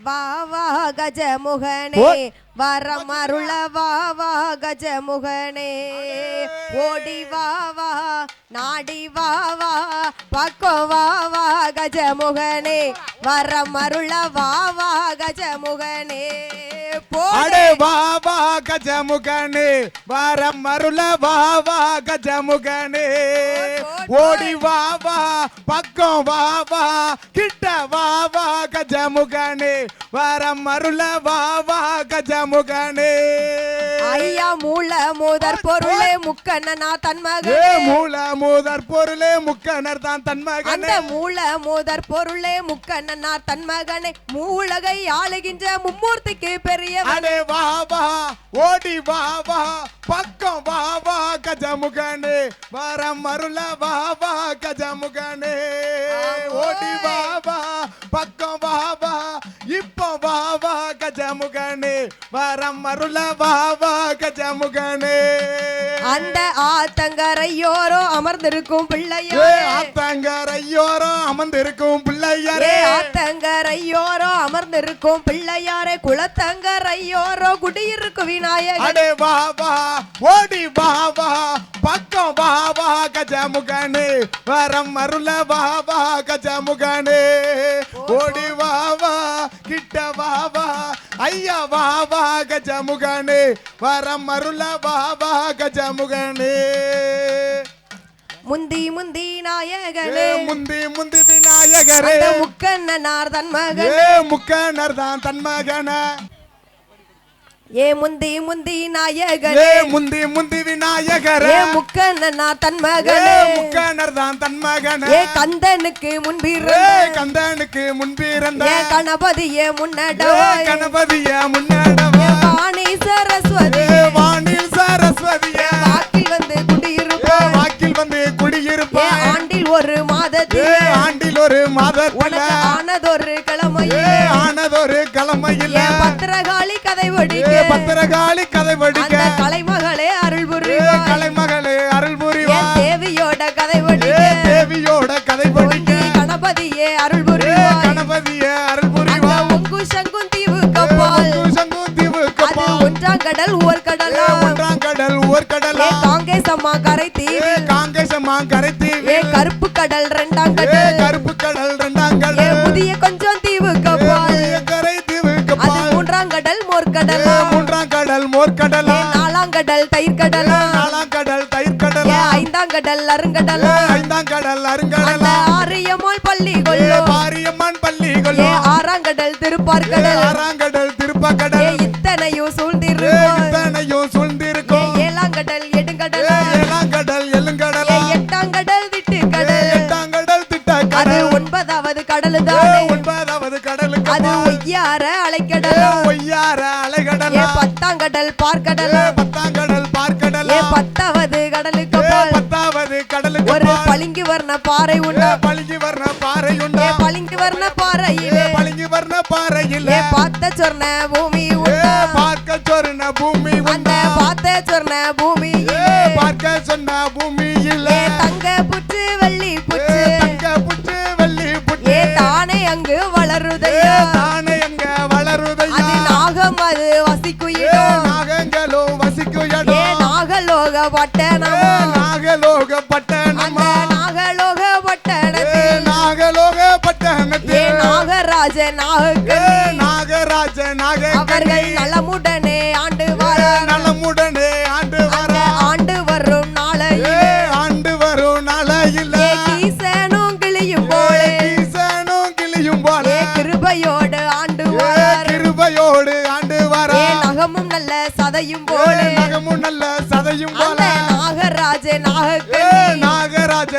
வா வா கஜமுகனே வரம் அருள வா வா கஜமுகனே ஓடி வா வா நாடி வா வா பக்கோ வா வா கஜமுகனே வரம் அருள வா வா கஜமுகனே அடே வா வா கஜமுகனே வரம் அருள வா வா கஜமுகனே ஓடி வா வா பக்கம் வா வா கிட்ட வா வா கஜமுகனே வரம் அருள வா வா கஜமுகனே ஐயா மூல முதற் பொருளே முக்கண்ணனா தன் மகனே மூல முதற் பொருளே முக்கண்ணர் தான் தன் மகனே அந்த மூல முதற் பொருளே முக்கண்ணனா தன் மகனே மூலகை ஆளுகின்ற மும்மூர்த்திக்கு பெரிய அடே வா வா ஓடி வா வா பக்கம் வா வா கஜமுகனே வரம் அருள வா வா கஜமுகனே ஓடி வா வா பக்கம் வா வா இப்போ வா வா கஜமுகனே வரம் அருள வா வா கஜமுகனே அந்த ஆத்தங்கரையோரோ அமர்ந்திருக்கும் பிள்ளையாரே ஆத்தங்கரையோரோ அமர்ந்திருக்கும் பிள்ளையாரே ஆத்தங்கரையோரோ அமர்ந்திருக்கும் பிள்ளையாரே குளத்தங்கரையோரோ குடியிருக்கும் விநாயகர் அடே வா வா ஓடி வா வா பக்கம் வா வா கஜமுகனே வரம் அருள வா வா கஜமுகனே ஓடி வா வா கிட்ட வா வா ஐயா வா வா கஜமுகனே வரம் அருள வா வா கஜமுகனே முந்தி முந்தி நாயகனே முந்தி முந்தி விநாயகரே முக்கண்ணனார் தன் மகனே முக்கண்ணர் தான் தன் மகன ஏ முந்தி முந்தி நாயகனே முந்தி முந்தி விநாயகரே முக்கண்ணனார் தன் மகனே முக்கண்ணர் தான் தன் மகன ஏ கந்தனுக்கு முன்பிருந்த கந்தனுக்கு முன்பிருந்த ஏ கணபதியே முன்னடவா கணபதிய முன்னடவா வாணி சரஸ்வதி வாணி சரஸ்வதியே வாக்கில் வந்து குடியிருப்பாய் வாக்கில் வந்து குடியிருப்பாய் ஆண்டில் ஒரு மாதத்திலே ஆண்டில் ஒரு மாதத்திலே ஆனதொரு கிழமையிலே ஆனதொரு கிழமையிலே பத்திரகாளி கதை வடிக்க பத்திரகாளி கதை வடிக்க கலைமகளே அருள் புரிவாய் கலைமகளே அருள் புரிவாய் தேவியோட கதை வடிக்க தேவியோட கதை வடிக்க கணபதியே அருள் புரிவாய் கணபதியே அருள் புரிவாய் உங்கு சங்கும் தீவு கப்பால் சங்கும் தீவு கப்பால் ஒன்றாம் கடல் ஓர் கடலா ஒன்றாம் கடல் ஓர் கடலா காங்கேசம்மா கரை தீவு காங்கேசம்மா கரை தீவு கருப்பு கடல் இரண்டாம் கடல் கருப்பு கடல் இரண்டாம் கடல் புதிய கொஞ்சம் தீவு கப்பால் கரை தீவு கப்பால் மூன்றாம் கடல் மோர்கடலா மூன்றாம் கடல் மோர்கடலா நாலாம் கடல் தயிர் கடலா நாலாம் கடல் தயிர் கடலா ஐந்தாம் கடல் அருங்கடலா ஐந்தாம் கடல் அருங்கடலா ஆரியம்மாள் பள்ளி கொள்ளோ பாரியம்மன் பள்ளி கொள்ளோ ஆறாம் கடல் திருப்பார்கடல் ஆறாம் கடல் திருப்பார்கடல் இத்தனையும் சூழ்ந்திருக்கும் இத்தனையும் சூழ்ந்திருக்கும் ஏழாம் கடல் எடுங்கடலா ஏழாம் கடல் எல்லுங்கடலா எட்டாம் கடல் திட்டு கடல் எட்டாம் கடல் திட்ட அது கடல் ஒன்பதாவது கடலுதானே ஒன்பதாவது கடலுக்கு அது ஒய்யார அலைக்கடலா ஒய்யார அலைகடலா பத்தாம் கடல் பார்க்கடலா பத்தாம் கடல் பார்க்கடலா பத்தாவது கடலுக்கு பத்தாவது கடலுக்கு ஒரு பளிங்கு வர்ண பாறை உண்டா பளிங்கு வர்ண பாறை உண்டா பளிங்கு வர்ண பாறையிலே பளிங்கு வர்ண பாறையிலே பார்த்த சொன்ன பூமி உண்டா பார்க்க சொன்ன பூமி அந்த பார்த்த சொன்ன பூமியிலே பார்க்க சொன்ன பூமியிலே தங்க புற்று வெள்ளி புற்று தங்க புற்று வெள்ளி புற்று தானே அங்கு வளருதையா தானே அங்க வளருதையா நாகம் அது வசிக்கும் இடம் நாகங்களும் வசிக்கும் இடம் நாகலோக பட்டணமா நாகலோக பட்டணமா நாகலோக பட்டணத்தில் நாகலோக பட்டணத்தில் நாகராஜ நாகராஜ அவர்கள் நலமுடனே ஆண்டு வர நலமுடனே ஆண்டு வர ஆண்டு வரும் நாளையிலே ஆண்டு வரும் நாளையிலே ஈசனும் கிளியும் போலே ஈசனும் கிளியும் போலே கிருபையோடு ஆண்டு வர கிருபையோடு ஆண்டு வர நகமும் நல்ல சதையும் போலே நகமும் நல்ல சதையும் போல நாகராஜ நாகராஜ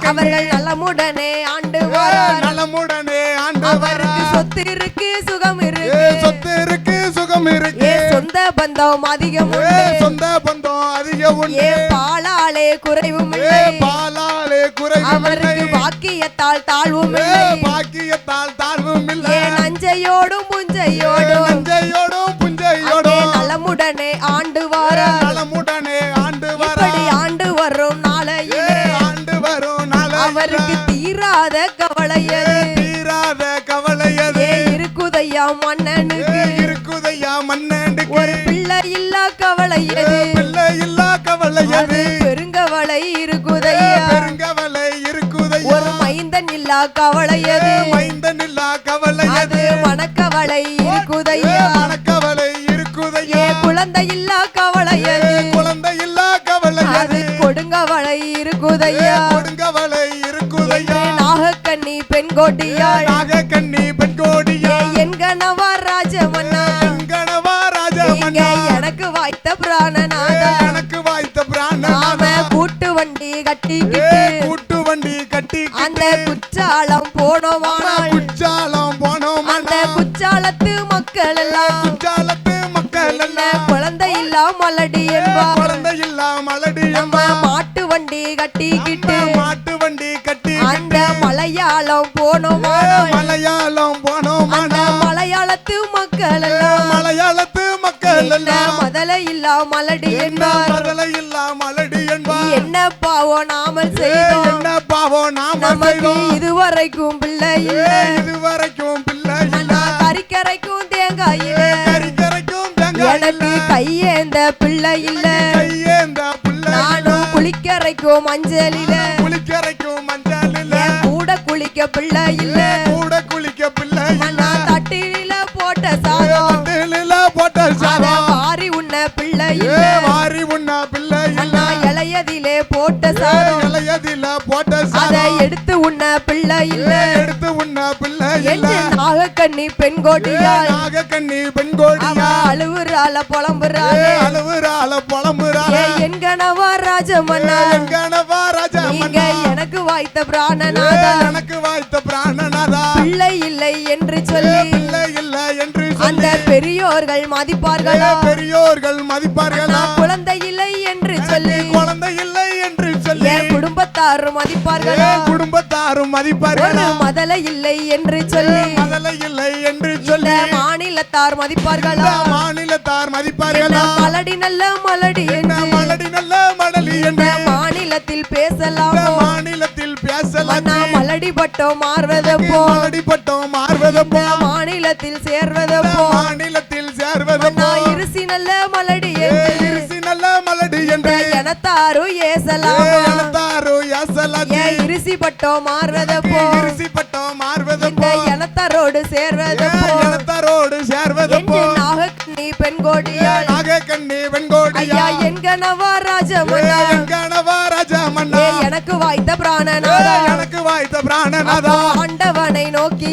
அவர்கள் நலமுடனே ஆண்டு வர நலமுடனே ஆண்டு வர சொத்து இருக்கு சுகம் இருக்கு சொத்து இருக்கு சுகம் இருக்கு சொந்த பந்தம் அதிகம் சொந்த பந்தம் அதிகம் உண்டு பாலாலே குறைவும் இல்லை பாலாலே குறைவும் அவருக்கு பாக்கியத்தால் தாழ்வும் இல்லை பாக்கியத்தால் தாழ்வும் இல்லை நஞ்சையோடும் புஞ்சையோடும் நஞ்சையோடும் புஞ்சையோடும் நலமுடனே ஆண்டு வர நலமுடனே ஆண்டு வர ஆண்டு வரும் நாளையிலே ஆண்டு வரும் நாளையிலே அவருக்கு தீராத கவலையது தீராத கவலையது இருக்குதை இருக்குதையா மன்னனுக்கு இருக்குதையா மன்னனுக்கு ஒரு பிள்ளை இல்லா கவலை எது பிள்ளை இல்லா கவலை அது எது பெருங்கவலை இருக்குதையா பெருங்கவலை இருக்குதையா ஒரு மைந்தன் இல்லா கவலை எது மைந்தன் இல்லா கவலை அது எது மனக்கவலை இருக்குதையா மனக்கவலை இருக்குதையா குழந்தை இல்லா கவலை எது குழந்தை இல்லா கவலை அது எது கொடுங்கவலை இருக்குதையா கொடுங்கவலை இருக்குதையா நாகக்கண்ணி பெண் கோட்டியாள் நாகக்கண்ணி பெண்கோடியா என் கணவா ராஜமன்னா கணவா ராஜா நீங்க மன்னா எனக்கு வாய்த்த பிராணநாதா எனக்கு வாய்த்த பிராண நாம கூட்டு வண்டி கட்டிக்கிட்டு கூட்டு வண்டி கட்டி அந்த குச்சாலம் போனோமானால் குச்சாலம் போனோம் அந்த குச்சாலத்து மக்கள் எல்லாம் குச்சாலத்து மக்கள் என்ன எல்லாம் குழந்தை இல்லாமலடி என்பார் குழந்தை இல்லாமலடி நம்ம மாட்டு வண்டி கட்டிக்கிட்டு மாட்டு வண்டி கட்டி அந்த மலையாளம் போனோமானால் மலையாளம் போனோம் அந்த மலையாளத்து மக்கள் எல்லாம் மலையாளத்து மக்கள் என்ன எல்லாம் முதல இல்லாமலடி என்பார் மதலை இல்லாமலடி என்பார் என்ன பாவம் நாமல் செய்தோம் என்ன பாவம் நாம நமக்கு செய்தோம் இதுவரைக்கும் பிள்ளை இல்லை இதுவரைக்கும் பிள்ளை இல்ல கறிக்கரைக்கும் தேங்காய் இல்லை கறிக்கரைக்கும் தேங்காய் எனக்கு கையேந்த பிள்ளை இல்ல கையேந்த பிள்ளை நானும் குளிக்கரைக்கும் மஞ்சள் இல்ல குளிக்கரைக்கும் மஞ்சள் இல்ல கூட குளிக்க பிள்ளை இல்ல கூட குளிக்க பிள்ளை இல்ல நான் தட்டில போட்ட சாதம் தட்டில போட்ட அத சாதம் வாரி உண்ண பிள்ளை இல்ல வாரி உண்ண பிள்ளை இல்ல நான் இளையதிலே போட்ட சாதம் இளையதில போட்ட அத சாதம் எடுத்து உண்ண பிள்ளை இல்ல எடுத்து உண்ண பிள்ளை இல்ல என்று நாகக்கண்ணி பெண் கோட்டியாள் நாகக்கண்ணி பெண்கோடியா அழுவுறாள புலம்புறாள அழுவுறாள புலம்புறாள என் கணவா ராஜமன்னா கணவா ராஜா நீங்க எனக்கு வாய்த்த பிராணநாதா எனக்கு வாய்த்த பிராணநாதா பிள்ளை இல்லை என்று சொல்லி பிள்ளை இல்ல என்று அந்த பெரியோர்கள் மதிப்பார்களா பெரியோர்கள் மதிப்பார்களா நான் குழந்தை இல்லை என்று சொல்லி குழந்தை இல்லை என்று சொல்லி என் குடும்பத்தார் மதிப்பார்களா குடும்பத்தாரும் ஒரு மதிப்பார்களா மதலை இல்லை என்று சொல்லி மதலை இல்லை என்று இந்த சொல்லி மாநிலத்தார் மதிப்பார்களா மாநிலத்தார் மதிப்பார்களா மலடி நல்ல மலடி என்று மலடி நல்ல மடலி இந்த என்று மாநிலத்தில் பேசலாமோ மாநிலத்தில் பேசலாம் நான் மலடி பட்டோம் மாறுவதப்போ மலடி பட்டம் மாறுவதப்போ மாநிலத்தில் சேர்வதப்போ மாநிலத்தில் சேர்வதப்போ நான் இருசி நல்ல மலடி என்று இருசி நல்ல மலடி என்று எனத்தாரு ஏசலாமா எனத்தாரோ யாசலாதி ஏன் இருசி பட்டோம் மாறுவதப்போ இருசி பட்டம் இந்த மாறுவதப்போ எனத்தாரோடு சேர்வதப்போ எனத்தாரோடு சேர்வதப்போ என்று நாகக்கண்ணி பெண் கோடியாள் நாகக்கண்ணி வெண்கோடியா ஐயா என் கணவா ராஜமன்னா கணவா ராஜா மன்னா எனக்கு வாய்த்த பிராணநாதா எனக்கு வாய்த்த பிராணநாதா ஆண்டவனை நோக்கி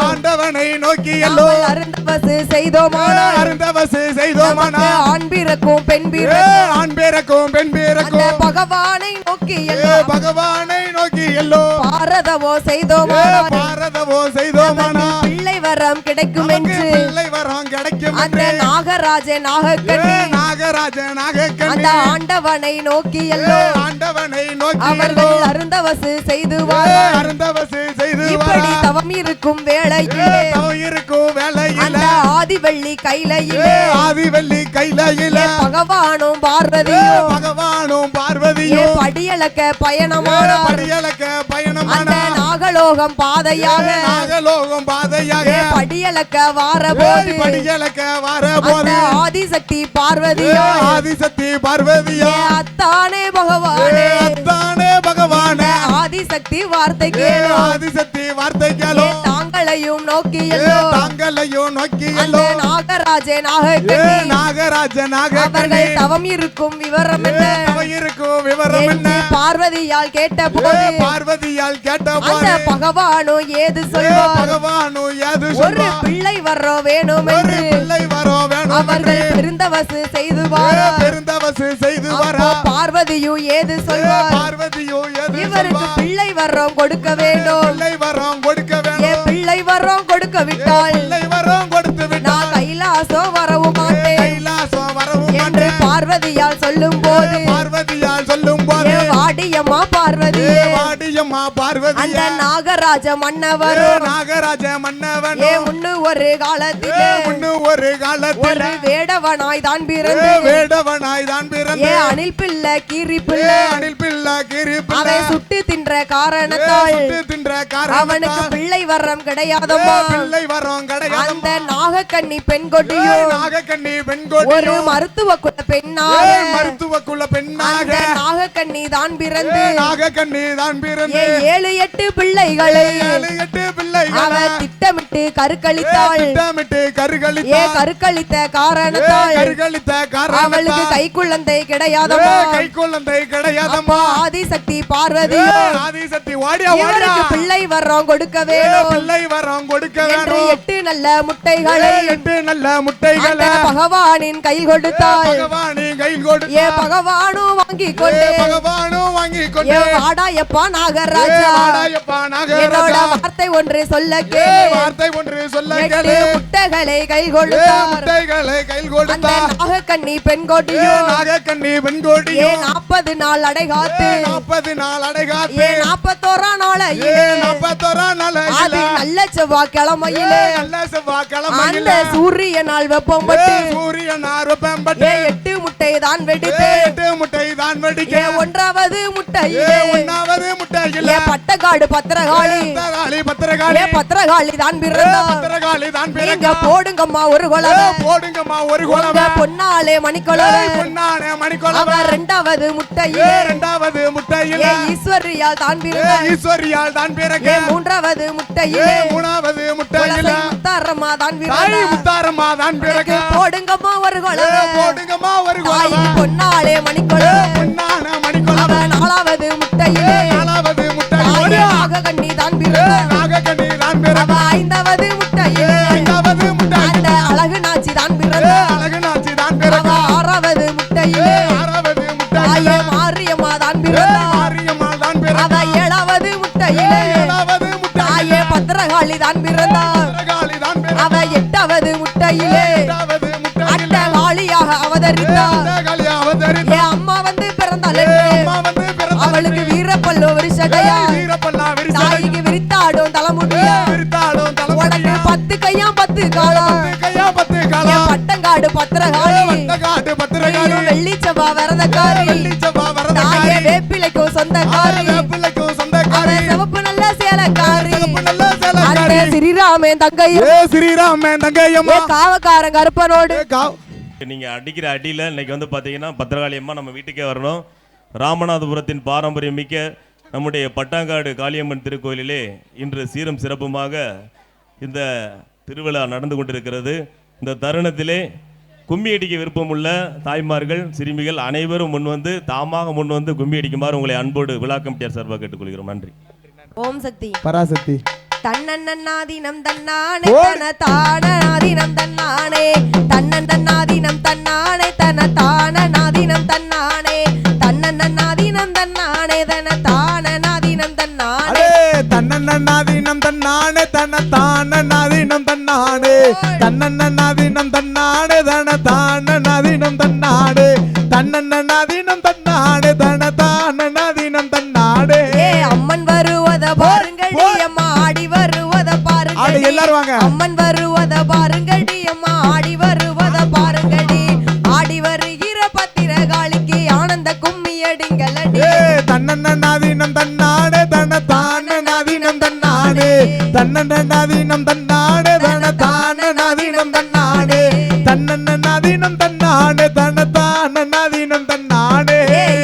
ஆண்டவனை நோக்கி எல்லோ அருந்தவசு செய்தோமானால் அருந்தவசு செய்தோமானா ஆண் பிறக்கும் பெண் பிறக்கும் ஆண் பேரக்கும் பெண் அந்த பேரக்கும் பகவானை நோக்கி பகவானை நோக்கி எல்லோ பாரதவோ செய்தோமானால் பாரதவோ செய்தோமானா பிள்ளை வரம் கிடைக்கும் நமக்கு என்று பிள்ளை வரம் கிடைக்கும் அந்த என்று நாகராஜ நாகக்கண்ணி நாகராஜ அந்த நாகக்கண்ணி ஆண்டவனை நோக்கி ஆண்டவனை நோக்கி அவர்கள் அருந்தவசு செய்துவார் அருந்தவசு செய்து இப்படி தவம் இருக்கும் வேளையிலே இருக்கும் வேலையில அந்த ஆதிவள்ளி கையிலே ஆதி வெள்ளி கையில பகவானும் பார்வதியும் பகவானும் பார்வதியும் படியலக்க பயணமானார் படியலக்க பயணமான அந்த நாகலோகம் பாதையாக நாகலோகம் பாதையாக படியலக்க வாரபோது படியலக்க வர அந்த போது ஆதிசக்தி பார்வதியோ ஆதிசக்தி பார்வதியா அத்தானே பகவானே அத்தானே பகவானே ஆதிசக்தி வார்த்தை கேளோ ஆதிசக்தி வார்த்தை கேளோ தாங்களையும் நோக்கி தாங்களையும் நோக்கி அந்த நாகராஜ நாகக்கண்ணி நாகராஜ நாகக்கண்ணி அவர்கள் தவம் இருக்கும் விவரம் என்ன இருக்கும் விவரம் என்ன என்று பார்வதியால் கேட்ட போது பார்வதியால் கேட்ட அந்த போது பகவானும் ஏது சொல்வார் பகவானு ஏது ஒரு சொல்வா பிள்ளை வர்றோம் வேணும் ஒரு என்று பிள்ளை வரோம் வேணும் அவர்கள் பெருந்தவசு செய்துவார் பெருந்தவசு செய்து வரா பார்வதியும் ஏது சொல்வார் பார்வதியோ ஏது இவருக்கு பிள்ளை வர்றோம் கொடுக்க வேண்டும் பிள்ளை வரோம் கொடுக்க ஏன் வேணும் பிள்ளை வர்றோம் கொடுக்க விட்டால் பிள்ளை வரோம் கொடுத்து விட்டா நான் கைலாசம் வரவும் மாட்டேன் கைலாசம் வரவும் என்று மாட்டேன் பார்வதியால் சொல்லும் போது பார்வதியால் சொல்லும் போது வாடியம்மா பார்வதி வாடியம்மா அந்த பார்வதியா நாகராஜ மன்னவரும் நாகராஜ மன்னவன் முன்னு ஒரு காலத்திலே முன்னு ஒரு காலத்தில் ஒரு வேடவனாய் தான் பிறந்து வேடவனாய் தான் பிறந்து அணில் பிள்ளை கீரி பிள்ளை அணில் பிள்ளை கீரி அதை சுட்டு தின்ற காரணத்தால் அவனுக்கு பிள்ளை வரம் கிடையாதம்மா. பிள்ளை வரம் கிடையாது. அந்த நாகக்கண்ணி பெண் கொடியோ நாகக்கண்ணி பெண் கொடியோ ஒரு மருத்துவ குல பெண்ணாக மருத்துவ குல பெண்ணாக நாகக்கண்ணி தான் பிறந்து நாகக்கண்ணி தான் பிறந்து 7-8 பிள்ளைகளை 7-8 பிள்ளைகளை அவ திட்டமிட்டு கருக்களித்தாள். கருக்களித்த காரணத்தால் அவளுக்கு கை குழந்தை கிடையாதம்மா. கை குழந்தை கிடையாதம்மா. ஆதிசக்தி பார்வதி ஆதிசக்தி வாடியா வாடியா பிள்ளை வரம் கொடுக்க வேணும். பிள்ளை வரம் கொடுக்க வேணும். 8 நல்ல முட்டைகளை 8 நல்ல முட்டைகளை பகவானின் கையில் கொடுத்தாள். பகவானின் கையில் கொடுத்தாள். பகவானும் வாங்கி கொண்டு பகவானும் வாங்கி கொண்டு வாடாயப்பா நாகராஜா வாடாயப்பா நாகராஜா என்னோட வார்த்தை ஒன்று சொல்ல கேளு. வார்த்தை ஒன்று சொல்ல கேளு. முட்டைகளை கையில் கொடுத்தார். முட்டைகளை கையில் கொடுத்தார். நாகக்கண்ணி பெண் கோடியோ நாகக்கண்ணி பெண் கோடியோ 40 நாள் அடைகாத்து 40 நாள் அடைகாத்து 41 நாளையிலே 41 நாளையிலே நல்ல செவ்வாய்க்கிழமையிலே நல்ல செவ்வாய்க்கிழமையிலே அந்த சூரிய நாள் வெப்பம் பட்டு சூரிய நாள் வெப்பம் பட்டு 8 முட்டை தான் வெடித்து 8 முட்டை தான் வெடிக்க 1வது முட்டையிலே 1வது முட்டையிலே பட்டக்காடு பத்திரகாளி பத்திரகாளி தான் பிறந்தார். பத்திரகாளி தான் பிறங்க போடுங்கம்மா ஒரு குலவை போடுங்கம்மா ஒரு குலவை பொன்னாலே மணிக்குலவை பொன்னாலே மணிக்குலவை 2வது முட்டையிலே 2வது முட்டையிலே ஈஸ்வரியால் தான் பிறந்தார். ஈஸ்வரியால் தான் பிறக்க 3வது முட்டையிலே 3வது முட்டையிலே முத்தாரம்மா தான் தாய் முத்தாரம்மா தான் பிறக்க போடுங்கம்மா ஒரு குலவை போடுங்கம்மா ஒரு குலவை பொன்னாலே மணிக்குலவை பொன்னாலே மணிக்குலவை 4வது முட்டையிலே 4வது முட்டையிலே நாகக்கண்ணி தான் பிறந்தார். நாகக்கண்ணி தான் பிறக்க 5வது முட்டையிலே 5வது முட்டையிலே அந்த அழகு நாச்சி தான் பிறந்தார். அழகு நாச்சி தான் பிறக்க 6வது முட்டையிலே 6வது முட்டையிலே மாரியம்மா தான் பிறந்தார். மாரியம்மா தான் பிறக்க 7வது முட்டையிலே 7வது முட்டையிலே பத்திரகாளி தான் பிறந்தார். பத்திரகாளி தான் பிறக்க 8வது முட்டையிலே 8வது முட்டையிலே அட்டகாளியாக அவதரித்தார். பத்திரகாளி அவதரித்தார். அம்மா வந்து பிறந்தாள் அம்மா வந்து பிறந்தாள். அவளுக்கு வீரப்பல்லோ விரிசடையா வீரப்பல்லா விரிசடை தாய்க்கு விரித்தாடும் தலைமுடியா விரித்தாடும் உனக்கு தலைமுடியா 10 கையா 10 காலம் 10 கையா 10 காலம் பட்டங்காடு பத்திரகாளி பட்டங்காடு பத்திரகாளி வெள்ளி செவ்வா வரதக்காரி வெள்ளிச்சப்பா தாயே வரதக்காரி வேப்பிலைக்கும் சொந்தக்காரி வேப்பிலைக்கும் சொந்தக்காரி சிவப்பு நல்ல சேலக்காரி சிவப்பு நல்ல சேலக்காரி அந்த ஸ்ரீராமன் தங்கையும் ஸ்ரீராமன் தங்கையம்மா காவக்காரன் கருப்பனோடு நீங்க அடிக்கிற அடியில் இன்னைக்கு வந்து பார்த்தீங்கன்னா பத்திரகாளி அம்மா நம்ம வீட்டுக்கே வரணும். ராமநாதபுரத்தின் பாரம்பரியம் மிக்க நம்முடைய பட்டாங்காடு காளியம்மன் திருக்கோயிலிலே இன்று சீரும் சிறப்புமாக இந்த திருவிழா நடந்து கொண்டிருக்கிறது. இந்த தருணத்திலே கும்மி அடிக்க விருப்பமுள்ள தாய்மார்கள் சிறுமிகள் அனைவரும் முன்வந்து தாமாக முன்வந்து கும்மி அடிக்குமாறு உங்களை அன்போடு விழா கமிட்டியார் சார்பாக கேட்டுக்கொள்கிறோம். நன்றி. ஓம் சக்தி பராசக்தி தன்னன்னாதீனம் தன்னானே தன தானாதீனம் தன்னானே தன்னன்னாதீனம் தன்னானே தன தானாதீனம் தன்னானே தன்னன்னாதீனம் தன்னானே தன தானாதீனம் தன்னானே தன்னன்னாதீனம் தன்னானே தன தானாதீனம் தன்னானே தன்னன்னாதீனம் தன்னானே தன தானாதீனம் தன்னானே தன்னன்னாதீனம் தன்னானே தன தானாதீனம் தன்னானே அம்மன் வருவத பாருங்கடி அம்மா ஆடி வருவத பாருங்கடி எல்லாரும் வாங்க அம்மன் வருவத பாருங்கடி அம்மா ஆடி வருவத பாருங்கடி ஆடி வருகிற பத்திரகாளிக்கு ஆனந்த கும்மி அடிங்களடி தன்னன்னாதீனம் தன்னானே தன தானாதீனம் தன்னானே தன்னன்னாதீனம் தன்னானே தன தானாதீனம் தன்னானே தன்னன்னாதீனம் தன்னானே தன தானாதீனம் தன்னானே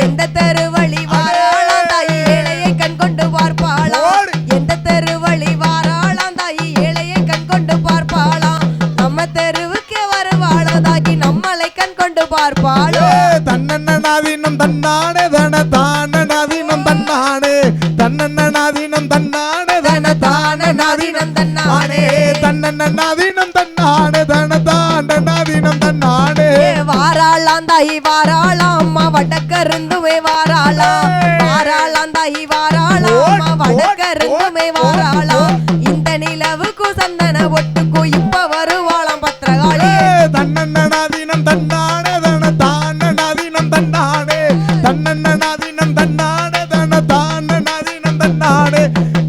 எந்த தெருவழி வாராளாம் தாயி ஏழையை கண் கொண்டு பார்ப்பாளாம் எந்த தெருவழி வாராளாம் தாயி ஏழையை கண் கொண்டு பார்ப்பாளாம் நம்ம தெருவுக்கு வருவாளோ தாகி நம்மளை கண் கொண்டு பார்ப்பாளோ தன்னன்னாதீனம் தன்னானே தன தானாதீனம் தன்னானே தன்னன்னாதீனம் தன்னானே தன தானாதீனம் தன்னானே தன்னன்னாதீனம் தன்னானே தன தானாதீனம் தன்னானே வாராளாம் தாயி வாராளாம் அம்மா வடக்கருந்துமே வாராளாம் வாராளாம் தாயி வாராளாம் அம்மா வடக்கருந்துமே வாராளாம் இந்த நிலவுக்கு சந்தன ஒட்டுக்கு இப்ப வருவாளாம் பத்திரகாளி தன்னன்னாதீனம் தன்னானே தன தானாதீனம் தன்னானே தன்னன்னாதீனம் தன்னானே தன தானாதீனம் தன்னானே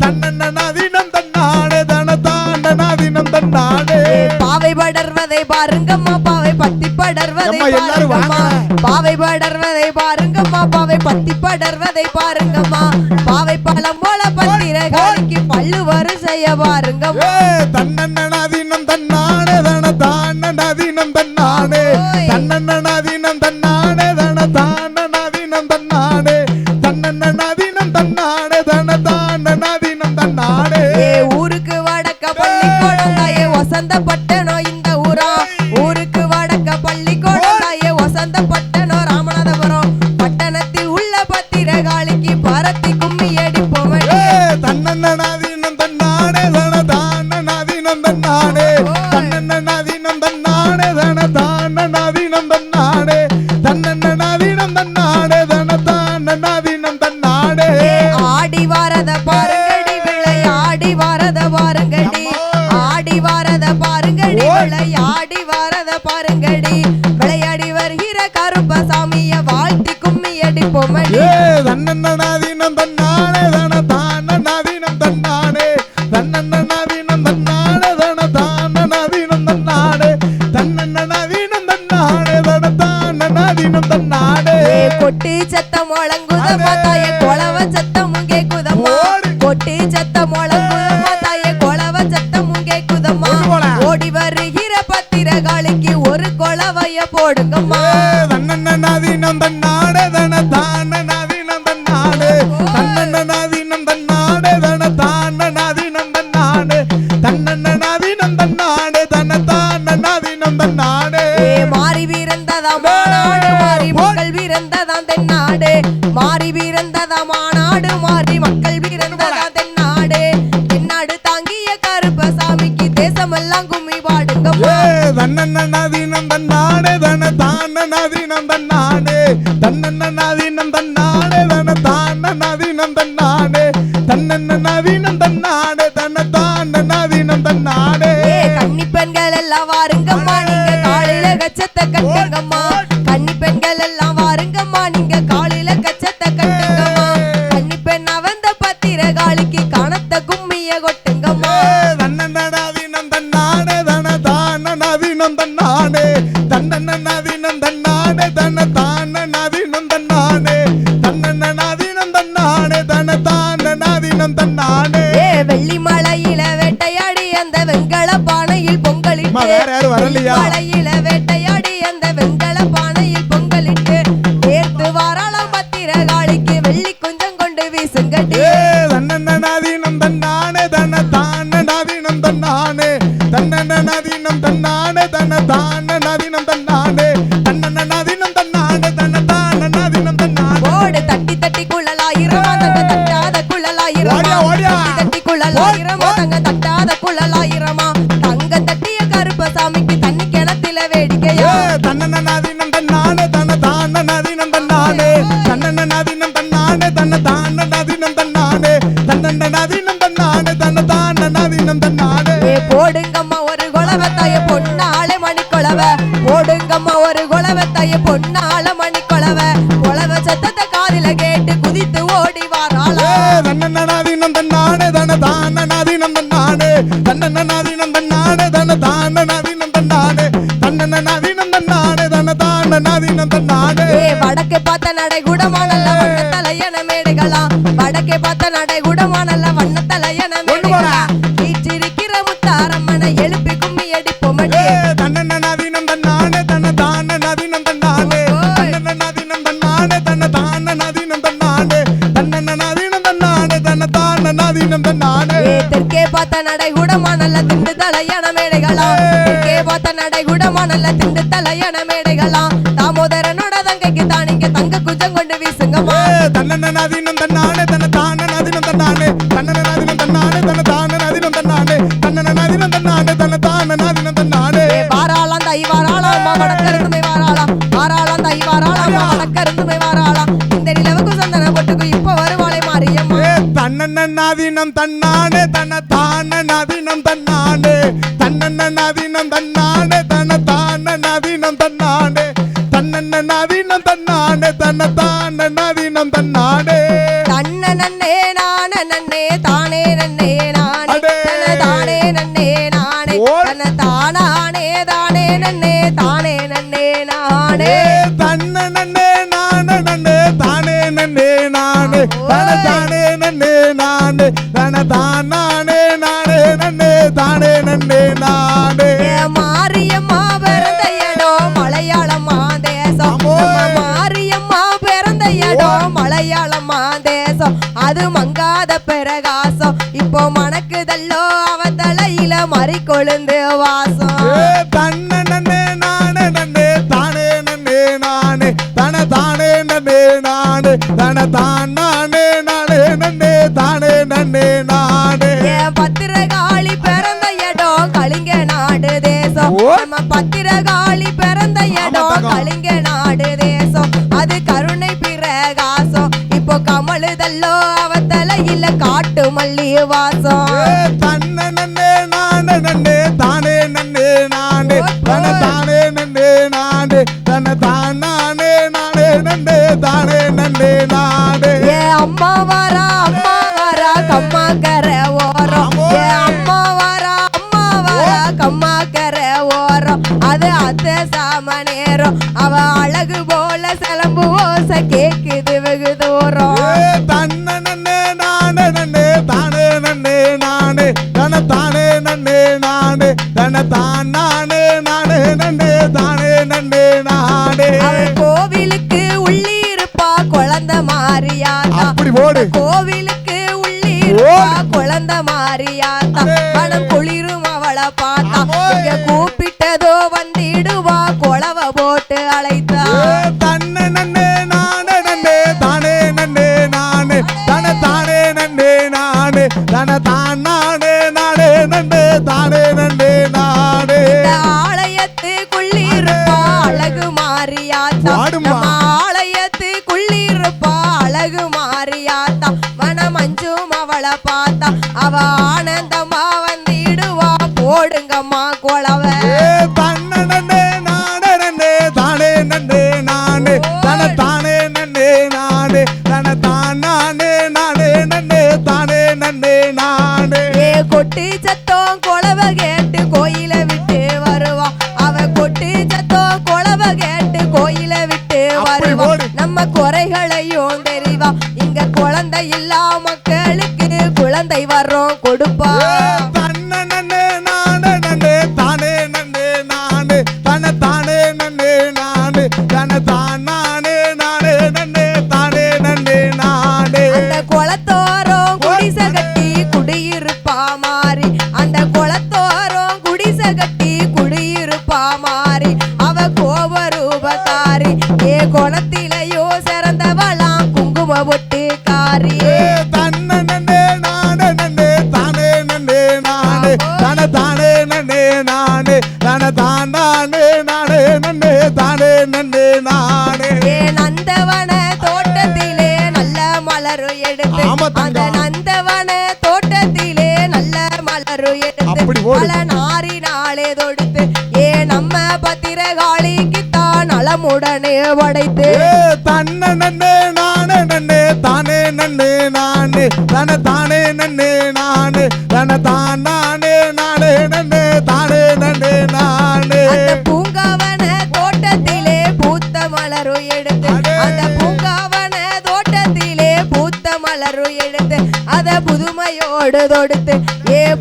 தன்னன்னாதீனம் தன்னானே தன தானாதீனம் தன்னானே பாவை படர்வதை பாருங்கம்மா பாவை பத்தி படர்வதை அம்மா, எல்லாரும் பாருங்கம்மா வாங்க. பாவை படர்வதை பாருங்கம்மா பாவை பத்தி படர்வதை பாருங்கம்மா பாவை பழம் போல பத்திரகாளிக்கு பல்லு வரிசைய பாருங்கம்மா தன்னன்னதினம் தன்னானே தன தானனதினம் தன்னானே தன்னன்னதினம் தன்னானே தன தானனதினம் தன்னானே தன்னன்னதினம் தன்னானே தன தானனதினம் தன்னானே ஊருக்கு வடக்க பள்ளிக்கூடம் தாயே வசந்த பட்டணம் இந்த ஊரா ஊருக்கு வடக்க பள்ளிக்கூடம் தாயே வசந்த பட்டணம் ராமநாதபுரம் பட்டணத்தில் உள்ள பத்திரகாளிக்கு பரத்தி கும்மி அடிப்போம் தன்னன்னதினம் தன்னானே தன தானனதினம் தன்னானே தன்னன்னதினம் தன்னானே தன தானனதினம் தன்னானே தன்னன்னதினம் தன்னானே தன தானனதினம் தன்னானே ஆடி வாரத பாருங்கடி விளையாடி வாரத பாருங்கடி ஆடி வாரத பாருங்கடி விளையாடி வாரத பாருங்கடி விளையாடி வருகிற கருப்பசாமிய வாழ்த்தி கும்மி அடிப்போமடி தன்னன்னதினம் தன்னானே தன தானனதினம் தன்னானே தன்னன்னதினம் தன்னானே தன தானனதினம் தன்னானே தன்னன்னதினம் தன்னானே தன தானனதினம் தன்னானே கொட்டி சத்தம் முழங்குதம்மா தாயே கொலவ சத்தமும் கேக்குதம்மா கொட்டி சத்தம் முழங்குதம்மா தாயே கொலவ சத்தமும் கேக்குதம்மா ஓடி வருகிற பத்திரகாளிக்கு ஒரு கொலவைய போடுங்கம்மா தன்னன்னதினம் தன்னானே தன தானனதினம் தன்னானே தன்னன்னதினம் தன்னானே தன தானனதினம் தன்னானே தன்னன்னதினம் தன்னானே தன தானனதினம் தன்னானே மாறி வீரந்ததா மாநாடு மாறி மக்கள் வீரந்ததா தென்னாடு மாறி வீரந்ததா மாநாடு மாறி மக்கள் வீரந்ததா தென்னாடு தென்னாடு தாங்கிய கருப்பசாமிக்கு தேசமெல்லாம் கும்மி பாடுங்கம்மா தன்னன்னதினம் தன்னானே தன தானனதினம் தன்னானே தன்னன்னதினம் தன்னானே தன தானனதினம் தன்னானே தன்னன்னதினம் தன்னானே தன தானனதினம் தன்னானே கன்னி பெண்கள் எல்லாம் வாருங்கம்மா நீங்க காலில கச்சத்தை கட்டுங்கம்மா கன்னி பெண்கள் எல்லாம் வாருங்கம்மா நீங்க காலில கச்சத்தை கட்டுங்கம்மா கன்னி பெண் அவந்த பத்திரகாளிக்கு கணத்த கும்மிய கொட்டுங்கம்மா தன்னன்னதினம் தன்னானே தன தானனதினம் தன்னானே தன்னன்னதினம் தன்னானே தன தானனதினம் தன்னானே தன்னன்னதினம் தன்னானே தன தானனதினம் தன்னானே வெள்ளி மலையில வேட்டையாடி அந்த வெண்கல பானையில் பொங்கலிட்டு வேற யாரும் வரலையா? மலையில வேட்டையாடி அந்த வெண்கல பானையில் பொங்கலிட்டு சேர்த்து வாராளம் பத்திரகாளிக்கு வெள்ளி கொஞ்சம் கொண்டு வீசுங்கடி தன்னன்னதினம் தன்னானே தன தானனதினம் தன்னானே தன்னன்னதினம் தன்னானே தன தானனதினம் தன்னானே தன்னன்னதினம் தன்னானே தன தானனதினம் தன்னானே ஓடு தட்டி தட்டி குழலாயிரமா தங்க தட்டாத குழலாயிரமா ஓடியா, ஓடியா. தட்டி தட்டி குழலாயிரமா தங்க தட்டாத குழலாயிரமா தங்க தட்டிய கருப்பசாமிக்கு தண்ணி கிணத்துல வேடிக்கையா தன்னன்னதினம் தன்னானே தன தானனதினம் தன்னானே தன்னன்னதினம் தன்னானே தன தானனதினம் தன்னானே தன்னன்னதினம் தன்னானே தன தானனதினம் தன்னானே போடுங்கம்மா ஒரு குளவத்தாய பொன்னாள மணி குளவ போடுங்கம்மா ஒரு குளவத்தாய பொன்னாள மணி குளவ குளவ சத்தத்தை காதில கேட்டு குதித்து ஓடி வாராளா தன்னன்னதினம் தன்னானே தன தானனதினம் தன்னானே தன்னன்னதினம் தன்னானே தன தானனதினம் தன்னானே தன்னன்னதினம் தன்னானே தன தானனதினம் தன்னானே வடக்கே பார்த்த நடை குடமானல்ல வண்ண தலையன மேடைகளா வடக்கே பார்த்த நடை குடமானல்ல வண்ண தலையன மேடைகளா வீச்சிருக்கிற முத்தாரம்மனை எழுப்பி கும்மி அடிப்போமடி தன்னன்னதினம் தன்னானே தன தானனதினம் தன்னானே தன்னன்னதினம் தன்னானே தன தானனதினம் தன்னானே தன்னன்னதினம் தன்னானே தன தானனதினம் தன்னானே தெற்கே பார்த்த நடை குடமானல்ல திண்டு தலையன மேடைகளா தெற்கே பார்த்த நடை குடமானல்ல திண்டு தலையன மேடைகளா தாமோதரனோட தங்கைக்கு தானிங்க தங்க குஜம் கொண்டு வீசுங்கம்மா தன்னன்னதினம் தன்னானே தன தானனதினம் தன்னானே தன்னன்னதினம் தன்னானே தன தானனதினம் தன்னானே தன்னன்னதினம் தன்னானே தன தானனதினம் தன்னானே வாராளாம் தை வாராளாம் வடக்கருந்துமை வாராளாம் வாராளாம் தை வாராளாம் வடக்கருந்துமை வாராளாம் இந்த நிலவுக்கு சந்தன பொட்டுக்கு இப்ப வருவாளை மாரியம்மா தன்னன்னதினம் தன்னானே தன தானனதினம் தன்னானே தன்னன்னதினம் தன்னானே தன தானனதினம் தன்னானே தன்னன்னதினம் தன்னானே தன தானனதினம் தன்னானே தன்ன நன்னே நான நன்னே தானே நன்னே நானே அடே. தன தானே நன்னே நானே ஓ. தன தானானே நன்னே தானே நன்னே நானே தன்ன நன்னே நானே நன்னே தானே நன்னே நானே தன தானே நன்னே நானே தன தான் நானே நானே நன்னே தானே நன்னே நானே மாரியம்மா பிறந்த இடம் மலையாளமா தேசம் மாரியம்மா பிறந்த இடம் மலையாளமா தேசம் அது மங்காத பிரகாசம் இப்போ மணக்குதல்லோ அவ தலையில மறி கொழுந்து வாசம் தன்ன நன்னே நானே நன்னே தானே நன்னே நானே தன தானே நன்னே நானே தன தான் நானே நானே நன்னே தானே நன்னே நானே பத்திரகாளி பிறந்த இடம் கலிங்க நாடு தேசம் நம்ம பத்திரகாளி பிறந்த இடம் கலிங்க நாடு தேசம் அது கருணை பிரகாசம் இப்போ கமழுதல்லோ அவ தலையில காட்டு மல்லி வாசம் தன்ன நன்னே நானே நன்னே தானே நன்னே நானே தன தானே நன்னே நானே தன தான் நானே நானே நன்னே தானே நன்னே நானே அம்மா வாரா கம்மா கர ஓரம் அம்மா வாரா கம்மா கர ஓரம் அது அத்தை சாம நேரம் அவ அழகு போல சிலம்பு ஓசை கேக்குது வெகு தூரம் தன்ன நன்னே நானே நன்னே தானே நன்னே நானே தன தானே நன்னே நானே தன தான் நானே நானே நன்னே தானே நன்னே நானே கோவிலுக்கு உள்ளிருப்பா குழந்தை மாறியாத்தா அப்படி ஓடு கோவிலுக்கு உள்ளிருப்பா குழந்தை மாறியாத்தா மனம் குளிரும் அவளை பார்த்தா இங்க கூப்பிட்டதோ வந்திடுவா குளவ போட்டு அழைத்தா தன்ன நன்னே நானே நன்னே தானே நன்னே நானே தன தானே நன்னே நானே தன தான் நானே நானே நன்னே தானே நன்னே நானே ஆலயத்துக்குள்ளிருப்பா அழகு மாறியாத்தா ஆலயத்துக்குள்ளிருப்பா அழகு மாறியாத்தா மனம் அஞ்சும் அவளை பார்த்தா அவ ஆனந்தமா வந்திடுவா போடுங்கம்மா குளவ தன்ன நன்னே நானே நன்னே தானே நன்னே நானே தன தானே நன்னே நானே தன தான் நானே நானே நன்னே தானே நன்னே நானே கொட்டி சத்தம் குளவ கேட்டு கோயில விட்டு வருவா அவ கொட்டி சத்தம் குளவ கேட்டு கோயில விட்டு வருவா நம்ம குறைகளையும் தெரிவா இங்க குழந்தை இல்லா மக்களுக்கு குழந்தை வர்றோம் கொடுப்பா தன்ன நன்னே நானே நன்னே தானே நன்னே நானே தன தானே நன்னே நானே தன தான் நானே நானே நன்னே தானே நன்னே நானே அந்த குளத்தோரம் குடிசை கட்டி குடியிருப்பா மாறி அந்த குளத்தோரம் குடிசை கட்டி குடியிருப்பா மாறி அவ கோபரூபக்காரி குணத்திலையோ சிறந்தவளாம் குங்கும பொட்டு காரி தன்ன நன்னே நானே நன்னே தானே நன்னே நானே தன தானே நன்னே நானே தன தான் நானே நானே நன்னே தானே நன்னே நானே நந்தவன தோட்டத்திலே நல்ல மலரு எடுத்து அந்த நந்தவன தோட்டத்திலே நல்ல மலரு எடுத்து பல நாரி நாளே தொடுத்து நம்ம பத்திரகாளிக்கு தான் நலமுடனே படைத்து தன்ன நன்னே நானே நன்னே தானே நன்னே நானே தன தானே நன்னே நானே தன தான் நானே நானே நன்னே தானே நன்னே நானே அந்த பூங்காவன தோட்டத்திலே பூத்த மலரு எடுத்து அந்த பூங்காவன தோட்டத்திலே பூத்த மலரு எடுத்து அத புதுமையோடு தொடுத்து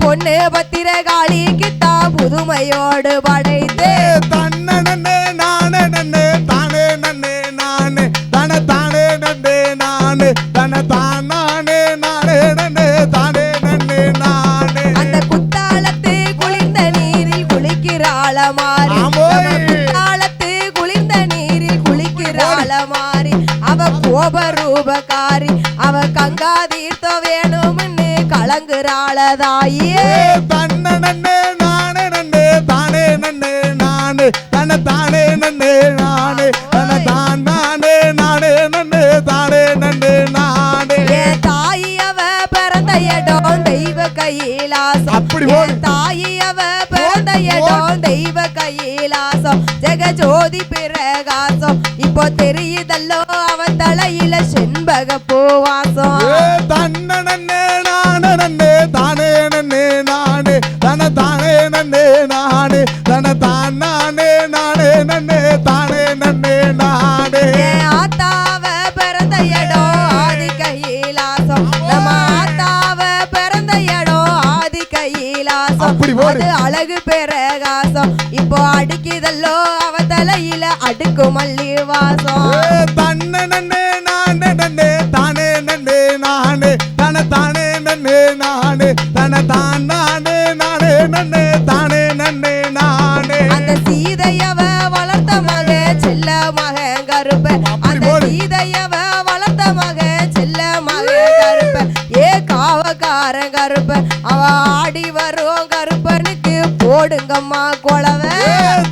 பொண்ணு பத்திரகாளிக்கு தான் புதுமையோடு படைத்து தன்ன நன்னே நானே நன்னே தானே நன்னே நானே தன தானே நன்னே நானே தன தான் நானே நானே நன்னே தானே நன்னே நானே அந்த குத்தாலத்து குளிர்ந்த நீரில் குளிக்கிறாள மாறி குத்தாலத்து குளிர்ந்த நீரில் குளிக்கிறாள மாறி அவ கோபரூபக்காரி அவ கங்கா தீர்த்தம் வேணும்னு கலங்குறாள தாயே தன்ன நன்னே நானே நன்னே தானே நன்னே நானே தன தானே நன்னே நானே தன தான் நானே நானே நன்னே தானே நன்னே நானே தாயி அவ பிறந்த இடம் தெய்வ கையிலாசம் தாயி அவ பிறந்த இடம் தெய்வ கையிலாசம் ஜெகஜோதி பிரகாசம் இப்போ தெரியுதல்லோ அவன் தலையில செண்பக பூவாசம் தன்ன நன்னே நானே நன்னே தானே நன்னே நானே தன தானே நன்னே நானே தன தான் நானே ஆளே நன்னே தானே நன்னே நானே என் ஆத்தாவ பிறந்த இடம் ஆதி கைலாசம் நம்ம ஆத்தாவ பிறந்த இடம் ஆதி கைலாசம் அப்படி போடு. அது அழகு பிரகாசம் இப்போ அடிக்குதல்லோ அவ தலையில அடுக்கு மல்லி வாசம் தன்ன நன்னே நானே நன்னே தானே நன்னே நானே தன தானே நன்னே நானே தன தான் நானே நானே நன்னே தானே நன்னே நானே அந்த சீதையவ வளர்த்த மக செல்ல மகன் கருப்ப அந்த சீதையவ வளர்த்த மக செல்ல மகன் கருப்ப ஏ காவக்காரன் கருப்ப அவ ஆடி வரும் கருப்பனுக்கு போடுங்கம்மா கொலவ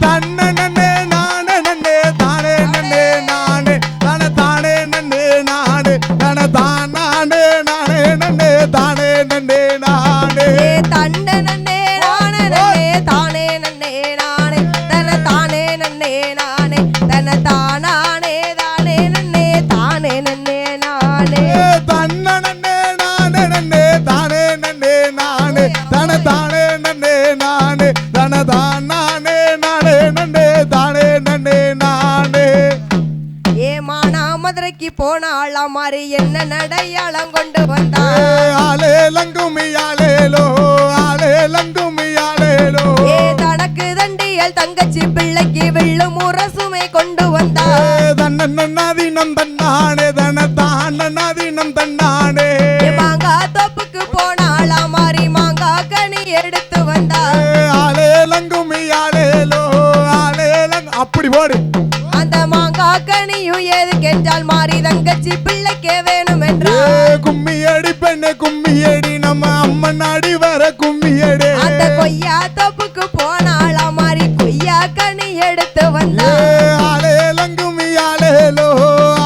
தன்ன நன்னே நானே நன்னே தானே நன்னே நானே தன தானே நன்னே நானே தன தான் நானே நானே நன்னே தானே நன்னே நானே ஏ தண்ட நன்னே நானே நன்னே தானே நன்னே நானே தன தானே நன்னே நானே தன தானே தானே நன்னே தானே நன்னே நானே தன்ன நன்னே நானே நன்னே தானே நன்னே நானே தன தானே நன்னே நானே தன தான் நானே நானே நன்னே தானே நன்னே நானே ஏமானா மதுரைக்கு போனாளா மாதிரி என்ன நடையாளம் கொண்டு வந்தா ஆளே லங்குமி ஆளேலோ ஆளே லங்குமி ஆளேலோ ஏ தனக்கு தண்டியல் தங்கச்சி பிள்ளைக்கு வில்லு முரசுமே கொண்டு வந்தா தன்ன நன்னாதீனம் தன்னானே தன தான் நன்னாதீனம் தன்னானே ஏ மாங்கா தோப்புக்கு போனாளா மாதிரி மாங்கா கனி எடுத்து வந்தா ஆளே லங்குமி ஆளேலோ ஆளே லங் அப்படி போடு அந்த மாங்கா கனியும் எதுக்கென்றால் மாறி தங்கச்சி பிள்ளைக்கே வேணும் என்றா கும்மி அடி பெண்ணே கும்மி அடி நம்ம அம்மன் அடி வர கும்மி அடி அந்த கொய்யா தோப்புக்கு போனாளா மாதிரி கொய்யா கனி எடுத்து வந்தா ஆளே லங்குமி ஆளேலோ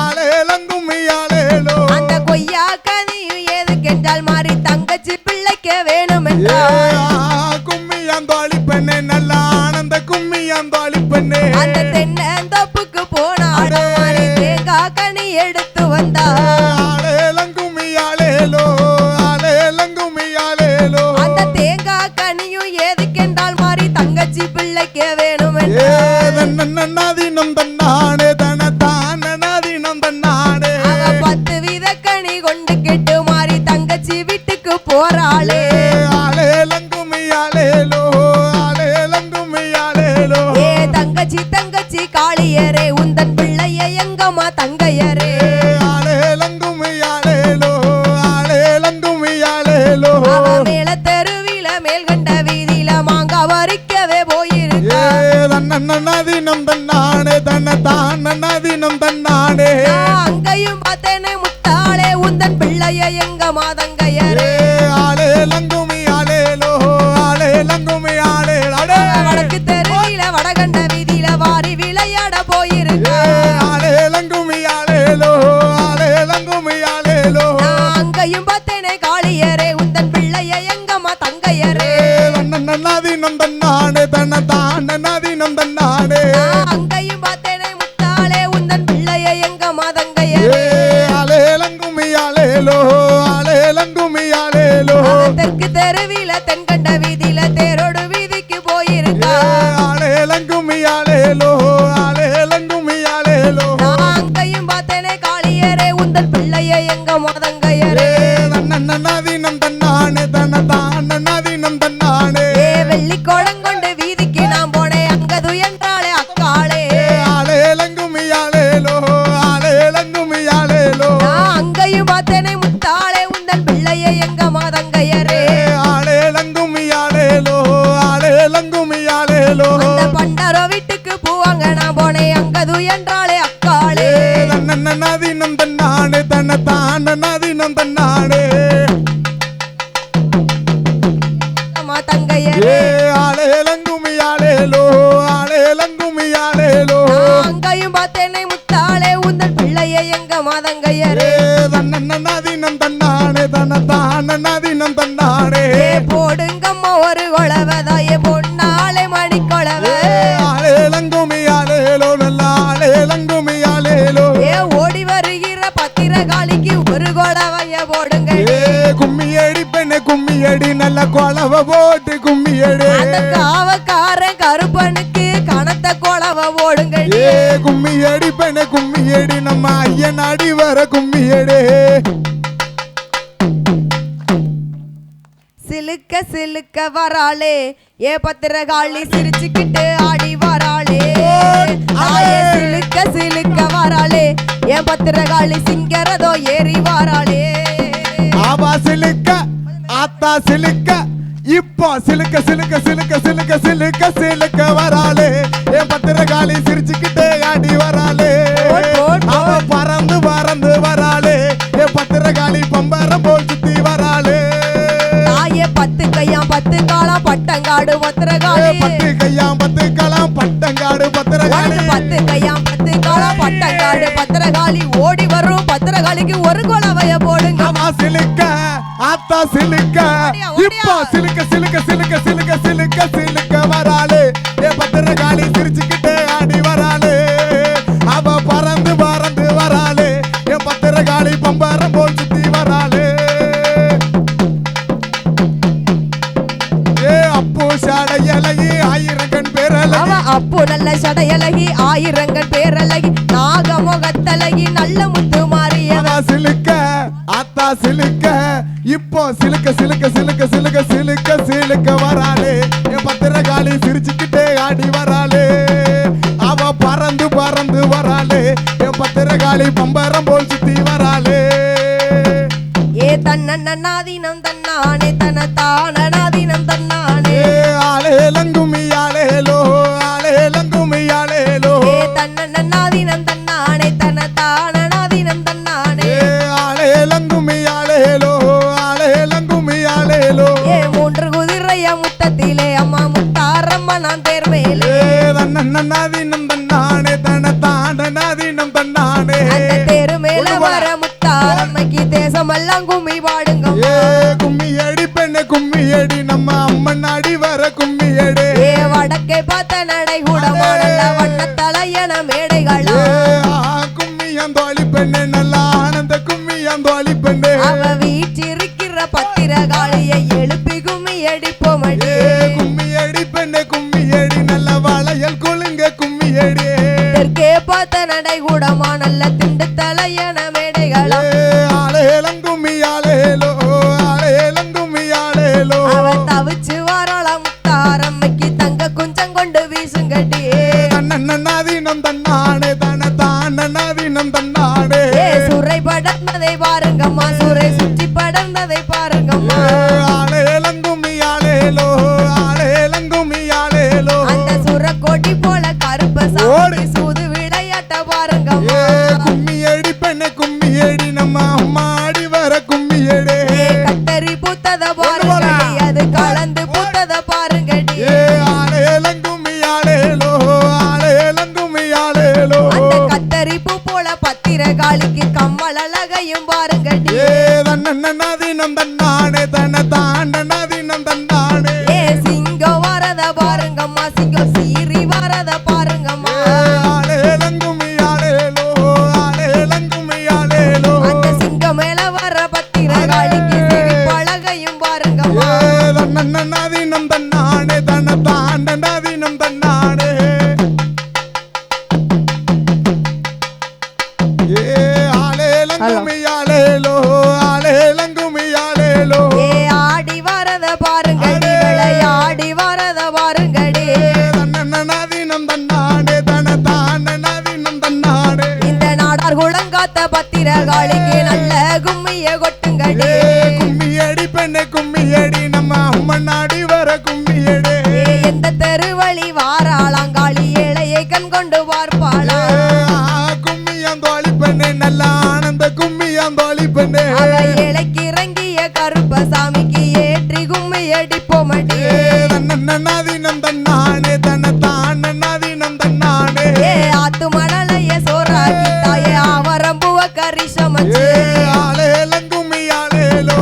ஆளே லங்குமி ஆளேலோ அந்த கொய்யா கனியும் எதுக்கென்றால் மாறி தங்கச்சி பிள்ளைக்கே வேணும் என்றா கும்மி அந்தாளி பெண்ணே நல்ல ஆனந்த கும்மி அந்தாளி பெண்ணே அந்த தென்னந்தோப்புக்கு போனாளா மாதிரி தேங்காய் கனி எடுத்து வந்தா ஆளே லங்குமி ஆளேலோ ஆளே லங்குமி ஆளேலோ அந்த தேங்காய் கனியும் எதுக்கென்றால் மாறி தங்கச்சி பிள்ளைக்கே வேணும் என்றா நன்னாதீனம் தன்னானே தன தான் நன்னாதீனம் தன்னானே அவ 10 வித கனி கொண்டு கெட்டு மாறி தங்கச்சி வீட்டுக்கு போறாளே ஆளே லங்குமி ஆளேலோ ஆளே லங்குமி ஆளேலோ ஏ தங்கச்சி தங்கச்சி காளியரே உந்தன் பிள்ளைய எங்கம்மா தங்கையரே ஆளே லங்குமி ஆளேலோ ஆளே லங்குமி ஆளேலோ அவ மேல தெருவில மேல்கண்ட வீதியில மாங்கா வரிக்கவே போயிருக்கா நன்னாதீனம் தன்னானே தன்ன தான் நன்னாதீனம் தன்னானே நான் அங்கேயும் பார்த்தேனே முத்தாளே உந்தன் பிள்ளைய எங்கம்மா தங்கையரே ஆளே லங்குமி ஆளேலோ ஆளே லங்குமி ஆளேலோ வடக்கு தெருவில வடகண்ட வீதியில வாரி விளையாட போயிருக்கா ஆளே லங்குமி ஆளேலோ ஆளே லங்குமி ஆளேலோ நான் அங்கேயும் பார்த்தேனே காளியரே உந்தன் பிள்ளைய எங்கம்மா தங்கையரே நன்னாதீனம் தன்னானே தன்ன தான் நன்னாதீனம் தன்னானே நான் அங்கேயும் பார்த்தேனே முத்தாளே உந்தன் பிள்ளைய எங்கம்மா தங்கையரே ஆளே லங்குமி ஆளேலோ ஆளே லங்குமி ஆளேலோ தெற்கு தெருவில தென்கண்ட வீதியில தேரோடு வீதிக்கு போயிருக்கா ஆளே லங்குமி ஆளேலோ ஆளே லங்குமி ஆளேலோ நான் அங்கேயும் பார்த்தேனே காளியரே உந்தன் பிள்ளைய எங்கம்மா தங்கையரே நன்னாதீனம் தன்னானே தன்ன தான் நன்னாதீனம் தன்னானே ஏ வெள்ளி கோடம் கொண்டு வீதிக்கு நான் போனேன் அங்க துயன்றாளே அக்காளே ஆளே லங்குமி ஆளேலோ ஆளே லங்குமி ஆளேலோ நான் அங்கேயும் பார்த்தேனே முத்தாளே உந்தன் பிள்ளைய எங்கம்மா தங்கையரே ஆளே லங்குமி ஆளேலோ ஆளே லங்குமி ஆளேலோ அந்த பண்டாரோ வீட்டுக்கு பூவாங்க நான் போனேன் அங்க துயன்றாளே அக்காளே நன்னாதீனம் தன்னானே தன்ன தான் நன்னாதீனம் தன்னானே அம்மா தங்கையரே ஆளே லங்குமி ஆளேலோ ஆளே லங்குமி ஆளேலோ நான் அங்கேயும் பார்த்தேனே முத்தாளே உந்தன் பிள்ளைய எங்கம்மா தங்கையரே நன்னாதீனம் தன்னானே தன்ன தான் நன்னாதீனம் தன்னானே ஏ போடுங்கம்மா ஒரு கொலவதாயே பொன்னாளே மணி கொலவ ஆளே லங்குமி ஆளேலோ நல்ல ஆளே லங்குமி ஆளேலோ ஏ ஓடி வருகிற பத்திரகாளிக்கு ஒரு கொலவைய போடுங்க கும்மி அடி பெண்ணே கும்மி அடி நல்ல கொலவ போட்டு கும்மி அடி அந்த காவக்காரன் கருப்பனுக்கு கனத்த கொலவ கும்மியடே. சிலுக்க சிலுக்க வராளே ஏ பத்திரகாளி சிரிச்சுக்கிட்டு ஆடி வராளே. தாயே சிலுக்க சிலுக்க வராளே ஏ பத்திரகாளி சிங்கரதோ ஏறி வராளே. ஆவா சிலுக்க ஆத்தா சிலுக்க இப்போ சிலுக்க சிலுக்க சிலுக்க சிலுக்க சிலுக்க சிலுக்க வராளே. என் பத்திரகாளி சிரிச்சுக்கிட்டே ஆடி வராளே. அவ பறந்து பறந்து வராளே. என் பத்திரகாளி பம்பரம் போல் சுத்தி வராளே. தாயே 10 கையாம் 10 காலம் பட்டங்காடு பத்திரகாளி. 10 கையாம் 10 காலம் பட்டங்காடு பத்திரகாளி. 10 கையாம் 10 காலம் பட்டங்காடு பத்திரகாளி. ஓடி வரும் பத்திரகாளிக்கு ஒரு குலவைய போடுங்க. ஆமா சிலுக்க ஆத்தா சிலுக்க இப்போ சிலுக்க சிலுக்க சிலுக்க சிலுக்க சிலுக்க சிலுக்க வராளே. என் பத்திரகாளி சிரிச்சுக்கிட்டே ஆடி வராளே. அவ பறந்து பறந்து வராளே. என் பத்திரகாளி பம்பரம் போல் சுத்தி வராளே. ஏ அப்பு சடையலகி ஆயிரங்கண் பேரலகி. அவ அப்பு நல்ல சடையலகி ஆயிரங்கள் பேரலகி. நாகமுகத்தலகி நல்ல முத்து மாறியவ. அவ சிலுக்க ஆத்தா சிலுக்க இப்போ சிலுக்க சிலுக்க சிலுக்க சிலுக்க சிலுக்க சிலுக்க வராளே. என் பத்திரகாளி சிரிச்சுக்கிட்டே ஆடி வராளே. அவ பறந்து பறந்து வராளே. என் பத்திரகாளி பம்பரம் போல் சுத்தி வராளே. ஏ தன்னன்னாதீனம் தன்னானே தன தானநாதீனம் தன்னானே. ஏ ஆளே லங்குமி ஆளேலோ ஆளே லங்குமி ஆளேலோ. ஏ தன்னன்னாதீனம் தன்னானே தன தானநாதீனம் தன்னானே. ஏ ஆளே லங்குமி ஆளேலோ ஆளே லங்குமி ஆளேலோ. ஏ 3 குதிரைய முத்தத்திலே அம்மா முத்தாரம்மா நான் தேர்மேலே. ஏ தன்னன்னாதீனம் தன்னானே தன தானநாதீனம் தன்னானே. அந்த தேரு மேல வர முத்தாரம்மைக்கு தேசமெல்லாம் கும்மி பாடுங்க. ஏ கும்மியடி பெண்ணே கும்மியடி நம்ம அம்மன் அடி வர கும்மியடி. ஏ வடக்கை பார்த்த நடை கூடமானல்ல வண்ண தலையன மேடைகளா. கும்மியந்தோழி பெண்ணே நல்ல ஆனந்த கும்மியந்தோழி பெண்ணே. அவ வீற்றிருக்கிற பத்திரகாளியை எழுப்பி கும்மி அடிப்போமடி. ஏ கும்மியடி பெண்ணே கும்மியடி நல்ல வளையல் குலுங்க கும்மியடி. தெற்கே பார்த்த நடை கூடமானல்ல திண்டு தலையன மேடைகளா. ஏ ஆளேலங்கும்மி ஆளேலோ ஆளேலங்கும்மி ஆளேலோ. அவ தவிச்சு வாராளாம் முத்தாரம்மைக்கு தங்க குஞ்சம் கொண்டு வீசுங்கடி. தன்னன்னாதீனம் தன்னானே தன தானநாதீனம் தன்னானே. ஏ சுரை படர்ந்ததை பாருங்கம்மா சுரை சுற்றி படர்ந்ததை பாருங்கம்மா. ஆளேலங்கும்மி ஆளேலோ ஆளேலங்கும்மி ஆளேலோ. அந்த சுரக்கோட்டி போல கருப்ப சாமி சூது விளையாட்ட பாருங்கம்மா. ஏ கும்மியடி பெண்ணே கும்மியடி நம்ம அம்மா அடி வர கும்மியடி. ஏ கத்தரி பூத்தத பாருங்கடி அது கலந்து பூத்தத பாருங்கடி. ஏ ஆளேலங்கும்மி ஆளேலோ ஆளேலங்கும்மி ஆளேலோ. அந்த கத்தரி பூ போல பத்திரகாளிக்கு கம்மல் அழகையும் பாருங்கடி. ஏ தன்னன்னாதீனம் தன்னானே தன தாண்டனாதீனம் தன்னானே. ஏ சிங்கம் வரத பாருங்கம்மா சிங்கம் சீறி வரத பாருங்கம்மா. ஆளேலங்கும்மி ஆளேலோ ஆளேலங்கும்மி ஆளேலோ. அந்த சிங்கம் மேல வர பத்திரகாளிக்கு சிரிப்பழகையும் பாருங்கம்மா. ஏ தன்னன்னாதீனம் தன்னானே தன தாண்டனாதீனம் தன்னானே. ஏ ஆளேலங்கும்மி ஆளேலோ ஆளேலங்கும்மி ஆளேலோ. ஏ ஆடி வரத பாருங்கடி விளையாடி வரத பாருங்கடி. தன்னன்னாதீனம் தன்னானே தன தாண்டனாதீனம் தன்னானே. இந்த நாடார் குளங்காத்த பத்திரகாளிக்கு நல்ல கும்மிய கொட்டுங்கடி. ஏ கும்மியடி பெண்ணே கும்மியடி நம்ம அம்மன் அடி வர கும்மியடி. ஏ எந்த தெருவழி வாராளாங்காளி ஏழையை கண் கொண்டு பார்ப்பாளா. கும்மியந்தோழி பெண்ணே நல்ல ஆனந்த கும்மியந்தோழி பெண்ணே. அவ ஏழைக்கு இறங்கிய கருப்பசாமிக்கு ஏற்றி கும்மி அடிப்போமடி. ஏ தன்னன்னாதீனம் தன்னானே தன தாண்டனாதீனம் தன்னானே. ஏ ஆத்து மணலைய சோறாக்கி தாயே ஆவரம்புவ கறி சமைச்சு. ஏ ஆளேலங்கும்மி ஆளேலோ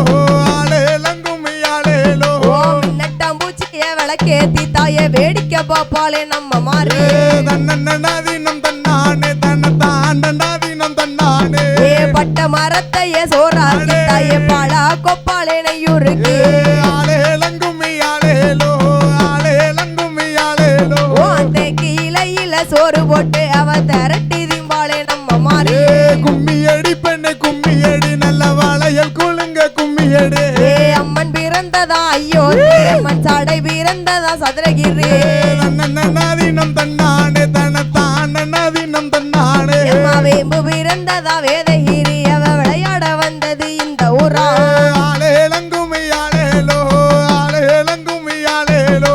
ஆளேலங்கும்மி ஆளேலோ. ஓ மின்னட்டாம்பூச்சிய விளக்கேத்தி தாயே வேடிக்கை பாப்பாளே நம்ம மாறி. ஏ தன்னன்னாதீனம் தன்னானே தன தாண்டனாதீனம் தன்னானே. ஏ பட்ட மரத்தைய சோறாக்கி தாயே பாழா கொப்பாளே நெய்யூருக்கு. ஏ ஆளேலங்கும்மி ஆளேலோ ஆளேலங்கும்மி ஆளேலோ. ஓ தேக்கு இலையில சோறு போட்டு அவ திரட்டி திம்பாளே நம்ம மாறி. ஏ கும்மியடி பெண்ணே ஐயோ அம்மன் சடை பிறந்ததா சதுரகிரி நன்னதினம் தன்னானே தனத்தான் நன்னதினம் தன்னானே அம்மா வேம்பு பிறந்ததா வேதகிரி அவ விளையாட வந்தது இந்த ஊரா ஆளேலங்குமி ஆளேலோ ஆளேலங்குமி ஆளேலோ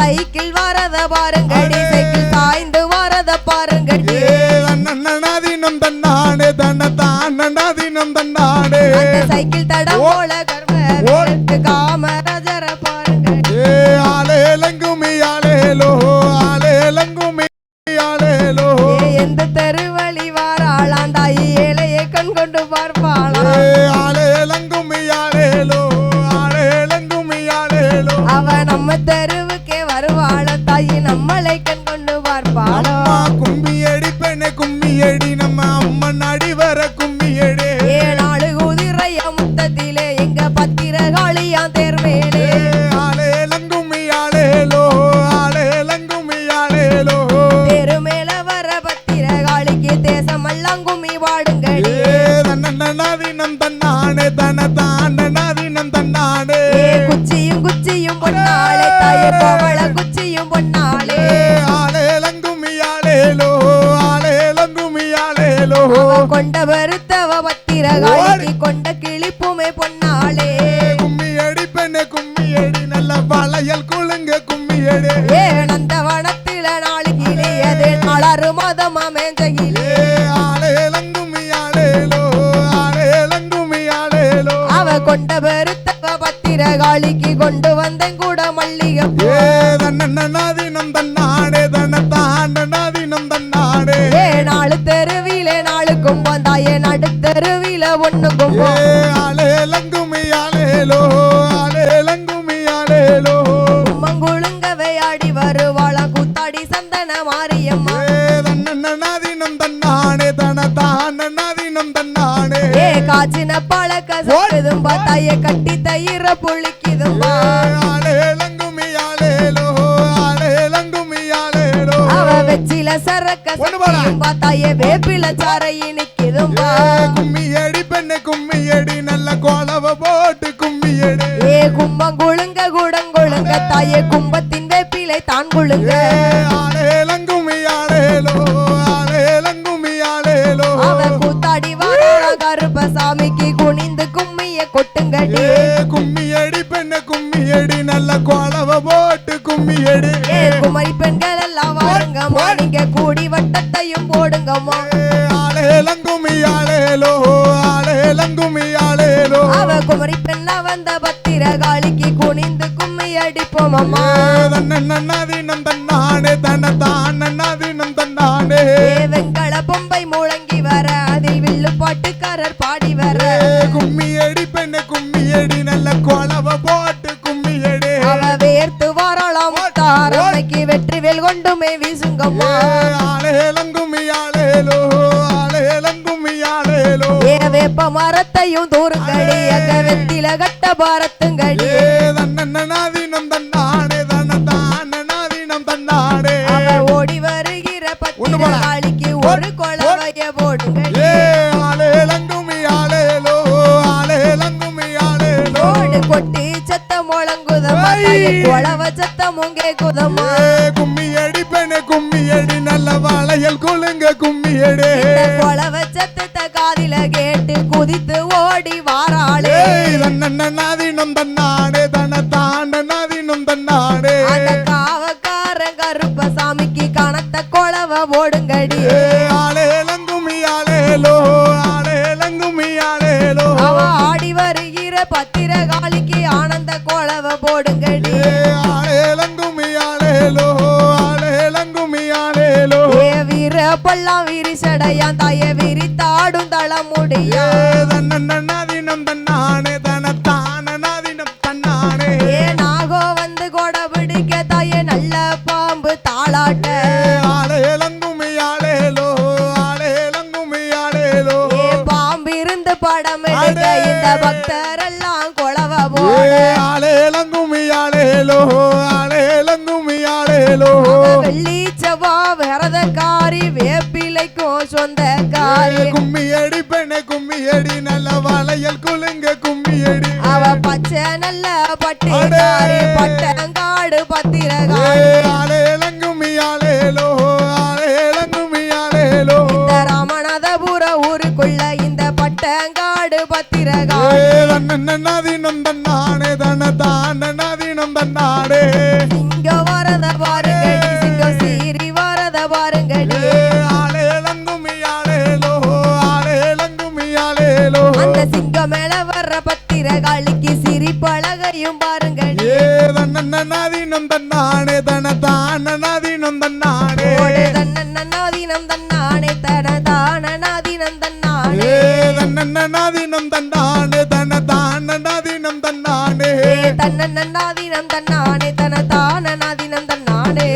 சைக்கிள் வரத பாருங்கடி சைக்கிள் சாய்ந்து வரத பாருங்கடி நன்னதினம் தன்னானே தனத்தான் நன்னதினம் தன்னானே அந்த சைக்கிள் தடம் போல கர்ம காமராஜர பாருங்கடி ஆளேலங்குமி ஆளேலோ ஆளேலங்குமி ஆளேலோ எந்த தெருவழி வாராளாம் தாயி ஏழையை கண் கொண்டு பார்ப்பாளாம் ஆளேலங்குமி ஆளேலோ ஆளேலங்குமி ஆளேலோ அவ நம்ம தெருவுக்கே வருவாள தாயி நம்மளை கண் கொண்டு பார்ப்பாளோ கும்மியடி பெண்ணே கும்மியடி நம்ம அம்மன் அடி வர கும்மியடி ஏழாளு குதிரைய முத்தத்திலே எங்க பத்திரகாளியா தேர்மேலே ஆளேலங்குமி ஆளேலோ ஆளேலங்குமி ஆளேலோ தெரு மேல வர பத்திரகாளிக்கு தேசமெல்லாம் கும்மி பாடுங்கடி தன்னதினம் தன்னானே தனத்தான் நன்னதினம் தன்னானே குச்சியும் குச்சியும் பொன்னாளே தாயே பவள குச்சியும் பொன்னாளே ஆளேலங்குமி ஆளேலோ ஆளேலங்குமி ஆளேலோ அவ கொண்ட வருத்தவ பத்திரகாளிக்கு கொண்ட கிளிப்புமே பொன்னாளே கும்மியடி பெண்ணே கும்மியடி நல்ல வளையல் குலுங்க கும்மியடி நந்த வனத்தில நாளு கிளியது நாளாறு மாதமா மேஞ்சகிலே ஆளேலங்குமி ஆளேலோ ஆளேலங்குமி ஆளேலோ அவ கொண்ட வருத்தவ பத்திரகாளிக்கு கொண்டு வந்தேன் கூட மல்லிகை நன்னதினம் தன்னானே தனத்தான் நன்னதினம் தன்னானே நாலு தெருவிலே நாலு கும்பம் தாயே நடுத்தெருவில ஒண்ணு கும்பம் ஆளேலங்குமி ஆளேலோ ஆளேலங்குமி ஆளேலோ கும்பங்குழுங்கவே ஆடி வருவாளாம் கூத்தாடி சந்தன மாரியம்மா நன்னதினம் தன்னானே தனத்தான் நன்னதினம் தன்னானே காய்ச்சின பழக்க சக்குதும் பார்த்தாயே கட்டி தயிர புளிக்குதும்பா ஆளேலங்குமி ஆளேலோ ஆளேலங்குமி ஆளேலோ அவ வெச்சில சரக்க சக்கியும் பார்த்தாயே வேப்பில சாரை இனிக்குதும்பா கும்மியடி பெண்ணே கும்மியடி நல்ல கோலவ போட்டு கும்மியடி கும்பங்குழுங்க குடங்குழுங்க தாயே கும்பத்தின் வேப்பிலை தான் குழுங்க ஆளேலங்குமி ஆளேலோ ஆளேலங்குமி ஆளேலோ அவ கூத்தாடி வாராள கருப்பசாமிக்கு குனிந்து கும்மிய கொட்டுங்கடி கும்மியடி பெண்ணே கும்மியடி நல்ல கோலவ போட்டு கும்மியடி குமரி பெண்கள் எல்லாம் வாருங்கம்மா நீங்க கூடி வட்டத்தையும் போடுங்கம்மா ஆளேலங்குமி ஆளேலோ ஆளேலங்குமி ஆளேலோ அவ குமரி பெண்ணா வந்த பத்திரகாளிக்கு குனிந்து கும்மி அடிப்போம் அம்மா நன்னதினம் தன்னானே தனத்தான் நன்னதினம் தன்னானே வெங்கல பொம்பை முழங்கி வர அதில் வில்லு பாட்டுக்காரர் பாடி வர கும்மியடி பெண்ணே கும்மியடி நல்ல கோலவ போட்டு கும்மியடி அவ வேர்த்து வாராளாம் தாரம்மைக்கு வெற்றிவேல் கொண்டுமே வீசுங்கம்மா ஆளேலங்குமி ஆளேலோ ஆளேலங்குமி ஆளேலோ வேப்ப மரத்தையும் தூருங்கடி அங்க வெத்தில கட்ட பாரத்துங்கடி நன்னதினம் தன்னானே தனத்தான் நன்னதினம் தன்னானே அவ ஓடி வருகிற பத்திரகாளிக்கு ஒரு கொலவைய போடுங்கடி ஆளேலங்குமி ஆளேலோ ஆளேலங்குமி ஆளேலோ ஓடு கொட்டி சத்தம் முழங்குதம்மா கொலவ சத்தமும் கேக்குதம்மா கும்மியடி பெண்ணே கும்மியடி நல்ல வளையல் குலுங்க கும்மியடி கொலவ சத்தத்தை காதில கேட்டு குதித்து ஓடி வாராளே நன்னதினம் தன்னானே தனத்தான் நன்னதினம் தன்னானே அந்த காவக்காரன் கருப்பசாமிக்கு கணத்த கொலவ போடுங்கடி ஆளேலங்குமி ஆளேலோ ஆளேலங்குமி ஆளேலோ அவ ஆடி வருகிற பத்திரகாளிக்கு ஆனந்த கொலவ போடுங்கடி ஆளேலங்குமி ஆளேலோ ஆளேலங்குமி ஆளேலோ வீர பல்லாம் விரிசடையான் தாய விரித்தாடும் தளமுடியா நன்னதினம் தன்னானே தனத்தான் நன்னதினம் தன்னானே நாகோ வந்து கொட பிடிக்க தாய நல்ல பாம்பு தாளாட்ட ஆளேலங்குமி ஆளேலோ ஆளேலங்குமி ஆளேலோ பாம்பு இருந்து படம் எடுக்க இந்த பக்தர் எல்லாம் கொலவ போட ஆளேலங்குமி ஆளேலோ ஆளேலங்குமி ஆளேலோ வெள்ளி செவ்வா விரதக்காரி வேப்பிலைக்கும் சொந்தக்காரி கும்மியடி பெண்ணே கும்மியடி நல்ல வளையல் குலுங்க கும்மியடி அவ பச்சை பச்சை நல்ல பட்டேகாரி பட்டங்காடு பத்திரகாளி ஆலேலங்குமியாலேலோ ஆலேலங்குமியாலேலோ இந்த ராமநாதபுர ஊருக்குள்ள இந்த பட்டங்காடு பத்திரகாளி தன்னதினம் தன்னானே தனதானதினம் தன்னாடே சிங்க வரத பாருங்கடி சிங்கம் சீறி வரத பாருங்கடி ஆலேலங்குமியாலேலோ ஆலேலங்குமியாலேலோ அந்த சிங்கம் மேல வர்ற பத்திரகாளிக்கு சிரிப்பழகையும் பாருங்கடி தன்னதினம் தன்னானே தனதானதினம் தன்னாடே தன்னதினம் தன்னானே தனதானதினம் தன்னானே தன்னதினம் தன்னானே தனதானதினம் தன்னானே தன்னதினம் தன்னானே தனதானதினம் தன்னானே